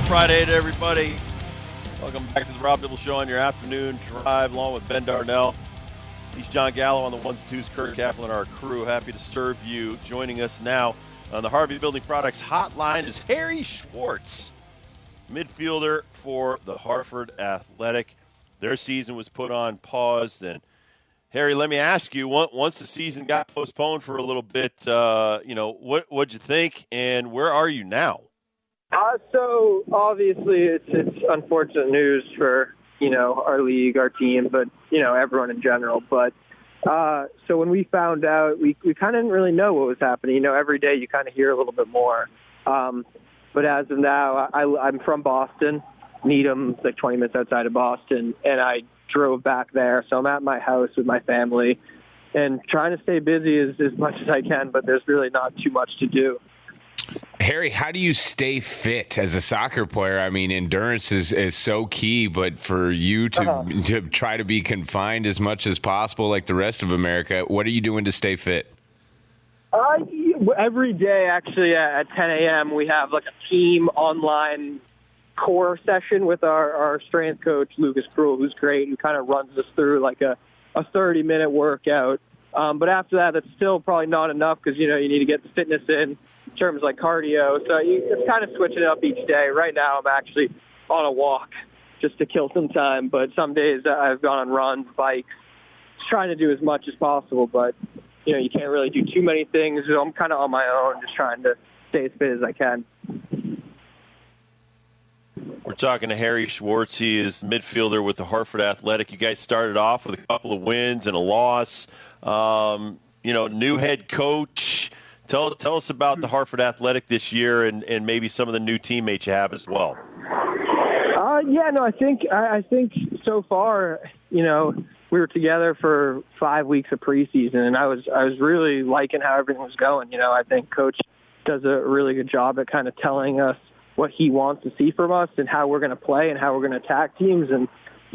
Friday to everybody. Welcome back to the Rob Dibble Show on your afternoon drive, along with Ben Darnell. He's John Gallo on the ones and twos, Kurt Kaplan, our crew. Happy to serve you. Joining us now on the Harvey Building Products hotline is Harry Swartz, midfielder for the Hartford Athletic. Their season was put on pause. And Harry, let me ask you, once the season got postponed for a little bit, what'd you think, and where are you now? So obviously it's unfortunate news for, our league, our team, but, everyone in general. But so when we found out, we kind of didn't really know what was happening. Every day you kind of hear a little bit more. But as of now, I'm from Boston. Needham's like 20 minutes outside of Boston, and I drove back there. So I'm at my house with my family and trying to stay busy as much as I can, but there's really not too much to do. Harry, how do you stay fit as a soccer player? I mean, endurance is so key, but for you to try to be confined as much as possible like the rest of America, what are you doing to stay fit? Every day, actually, at 10 a.m., we have like a team online core session with our strength coach, Lucas Krull, who's great, who kind of runs us through like a 30-minute workout. But after that, it's still probably not enough because, you need to get the fitness in terms of like cardio. So it's kind of switching it up each day. Right now, I'm actually on a walk just to kill some time. But some days I've gone on runs, bikes, just trying to do as much as possible. But, you can't really do too many things. So I'm kind of on my own, just trying to stay as fit as I can. We're talking to Harry Swartz. He is midfielder with the Hartford Athletic. You guys started off with a couple of wins and a loss. New head coach. Tell us about the Hartford Athletic this year and maybe some of the new teammates you have as well. I think so far, we were together for 5 weeks of preseason, and I was really liking how everything was going. I think Coach does a really good job at kind of telling us what he wants to see from us and how we're going to play and how we're going to attack teams. And,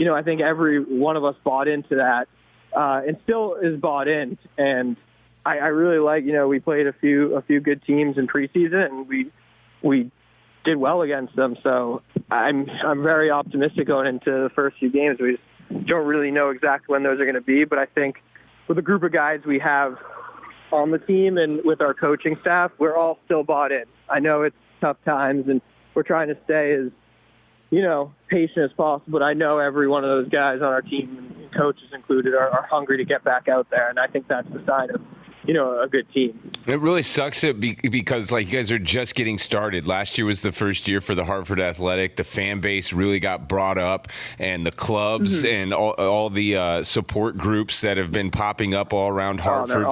I think every one of us bought into that and still is bought in. And I really like, we played a few good teams in preseason, and we did well against them. So I'm very optimistic going into the first few games. We just don't really know exactly when those are going to be, but I think with the group of guys we have on the team and with our coaching staff, we're all still bought in. I know it's tough times, and we're trying to stay as, patient as possible. But I know every one of those guys on our team, and coaches included, are hungry to get back out there, and I think that's the sign of a good team. It really sucks because you guys are just getting started. Last year was the first year for the Hartford Athletic. The fan base really got brought up, and the clubs and all the support groups that have been popping up all around Hartford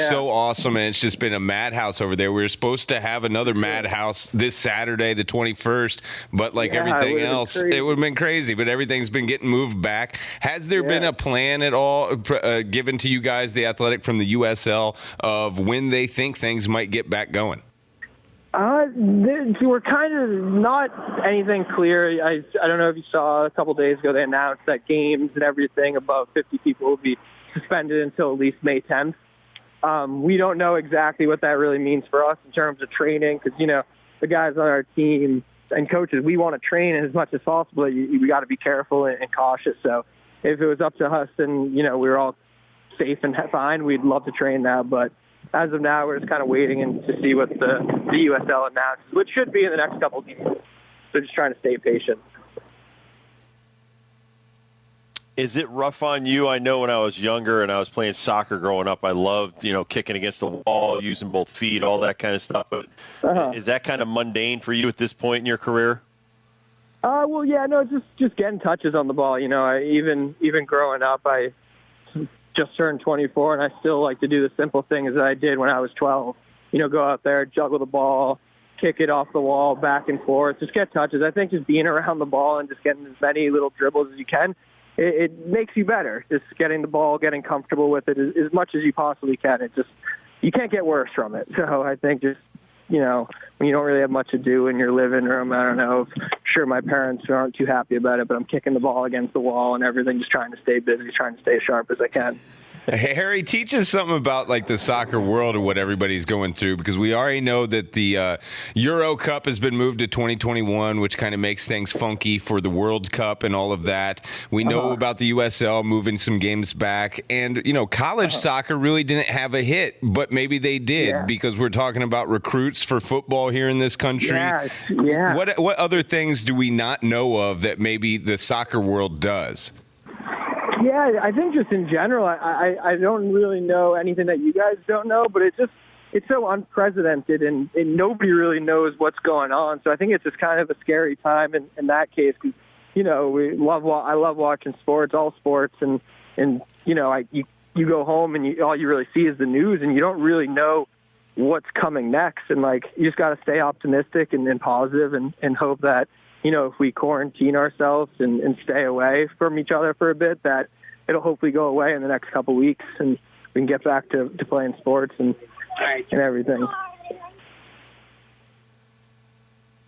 so awesome. And it's just been a madhouse over there. We were supposed to have another madhouse this Saturday, the 21st, but everything else, it would have been crazy. But everything's been getting moved back. Has there been a plan at all given to you guys, the Athletic, from the USL, of when they think things might get back going? We're kind of not anything clear. I don't know if you saw a couple days ago, they announced that games and everything above 50 people will be suspended until at least May 10th. We don't know exactly what that really means for us in terms of training because, the guys on our team and coaches, we want to train as much as possible. We got to be careful and cautious. So if it was up to us and, we were all safe and fine, we'd love to train now, but as of now, we're just kind of waiting to see what the USL announces, which should be in the next couple of games. So just trying to stay patient. Is it rough on you? I know when I was younger and I was playing soccer growing up, I loved, kicking against the wall, using both feet, all that kind of stuff. But is that kind of mundane for you at this point in your career? Just getting touches on the ball. Even growing up, I just turned 24, and I still like to do the simple things that I did when I was 12. Go out there, juggle the ball, kick it off the wall, back and forth, just get touches. I think just being around the ball and just getting as many little dribbles as you can, it makes you better. Just getting the ball, getting comfortable with it as much as you possibly can. You can't get worse from it. So I think just, when you don't really have much to do in your living room, I don't know. Sure, my parents aren't too happy about it, but I'm kicking the ball against the wall and everything, just trying to stay busy, trying to stay as sharp as I can. Harry, teach us something about like the soccer world and what everybody's going through, because we already know that the Euro Cup has been moved to 2021, which kind of makes things funky for the World Cup and all of that. We know about the USL moving some games back, and college soccer really didn't have a hit, but maybe they did because we're talking about recruits for football here in this country. Yeah. What other things do we not know of that maybe the soccer world does? Yeah, I think just in general, I don't really know anything that you guys don't know, but it's so unprecedented, and nobody really knows what's going on. So I think it's just kind of a scary time in that case, because I love watching sports, all sports, and you go home and all you really see is the news, and you don't really know what's coming next, and you just got to stay optimistic and positive, and hope that if we quarantine ourselves and stay away from each other for a bit, that it'll hopefully go away in the next couple weeks and we can get back to playing sports and everything.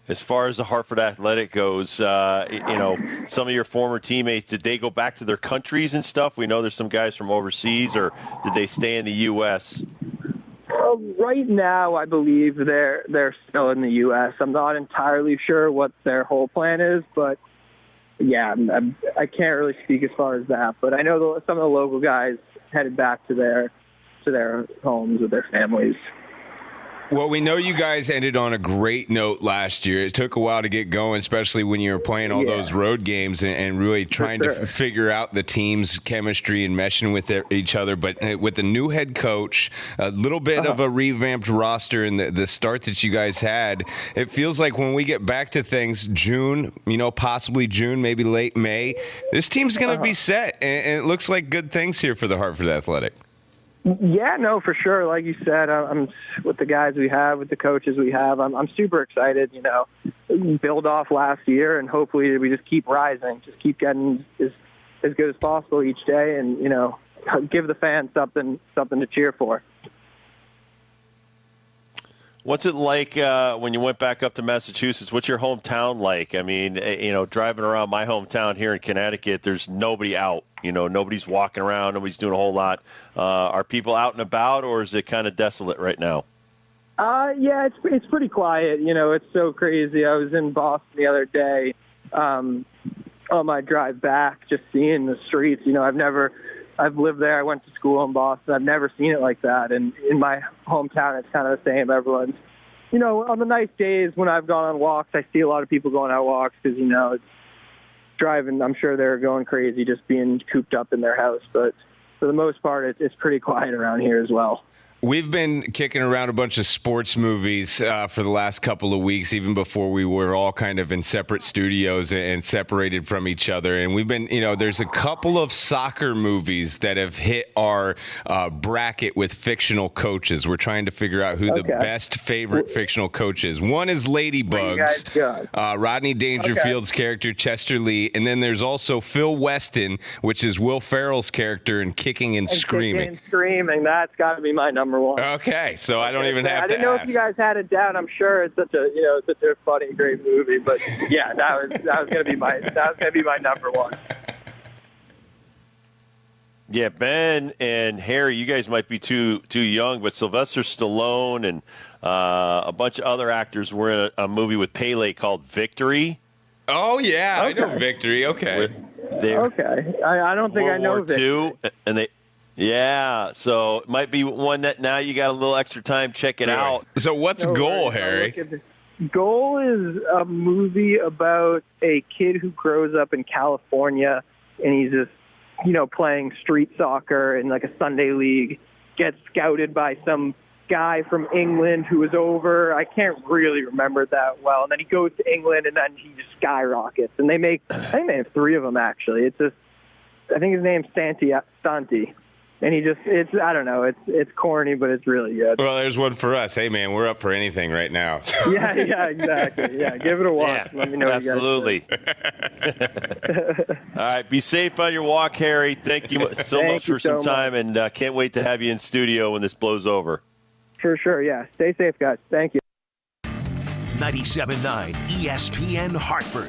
As far as the Hartford Athletic goes, some of your former teammates, did they go back to their countries and stuff? We know there's some guys from overseas, or did they stay in the U.S.? Right now, I believe they're still in the U.S. I'm not entirely sure what their whole plan is, but yeah, I can't really speak as far as that. But I know some of the local guys headed back to their homes with their families. Well, we know you guys ended on a great note last year. It took a while to get going, especially when you were playing all those road games and really trying to figure out the team's chemistry and meshing with each other. But with the new head coach, a little bit of a revamped roster, and the start that you guys had, it feels like when we get back to things, June, possibly June, maybe late May, this team's going to be set. And it looks like good things here for the Hartford Athletic. Yeah, no, for sure. Like you said, I'm with the guys we have, with the coaches we have. I'm super excited. Build off last year, and hopefully we just keep rising, just keep getting as good as possible each day, and give the fans something to cheer for. What's it like when you went back up to Massachusetts? What's your hometown like? I mean, driving around my hometown here in Connecticut, there's nobody out. Nobody's walking around. Nobody's doing a whole lot. Are people out and about, or is it kind of desolate right now? Yeah, it's pretty quiet. It's so crazy. I was in Boston the other day on my drive back, just seeing the streets. I've lived there. I went to school in Boston. I've never seen it like that. And in my hometown, it's kind of the same. Everyone's, on the nice days when I've gone on walks, I see a lot of people going out walks because, it's driving. I'm sure they're going crazy just being cooped up in their house. But for the most part, it's pretty quiet around here as well. We've been kicking around a bunch of sports movies for the last couple of weeks, even before we were all kind of in separate studios and separated from each other. And we've been, there's a couple of soccer movies that have hit our bracket with fictional coaches. We're trying to figure out who the best favorite fictional coach is. One is Ladybugs, Rodney Dangerfield's character, Chester Lee. And then there's also Phil Weston, which is Will Ferrell's character in Kicking and Screaming. Kicking and Screaming, that's got to be my number one. Okay, so I don't even have to ask. I didn't know if you guys had it down. I'm sure it's such a funny, great movie. But yeah, that was gonna be my number one. Yeah, Ben and Harry, you guys might be too young, but Sylvester Stallone and a bunch of other actors were in a movie with Pele called Victory. Oh yeah, I know Victory. Okay. I don't think I know Victory. World War II, and they. Yeah, so it might be one that now you got a little extra time. Check it out. So what's Goal, Harry? Goal is a movie about a kid who grows up in California, and he's just, playing street soccer in like a Sunday league, gets scouted by some guy from England who was over. I can't really remember it that well. And then he goes to England, and then he just skyrockets. And I think they have three of them, actually. I think his name's Santi. And I don't know, it's corny, but it's really good. Well, there's one for us. Hey, man, we're up for anything right now. Yeah, exactly. Yeah, give it a watch. Yeah, let me know absolutely. What you guys think. All right, be safe on your walk, Harry. Thank you so much for some time, and can't wait to have you in studio when this blows over. For sure, yeah. Stay safe, guys. Thank you. 97.9 ESPN Hartford.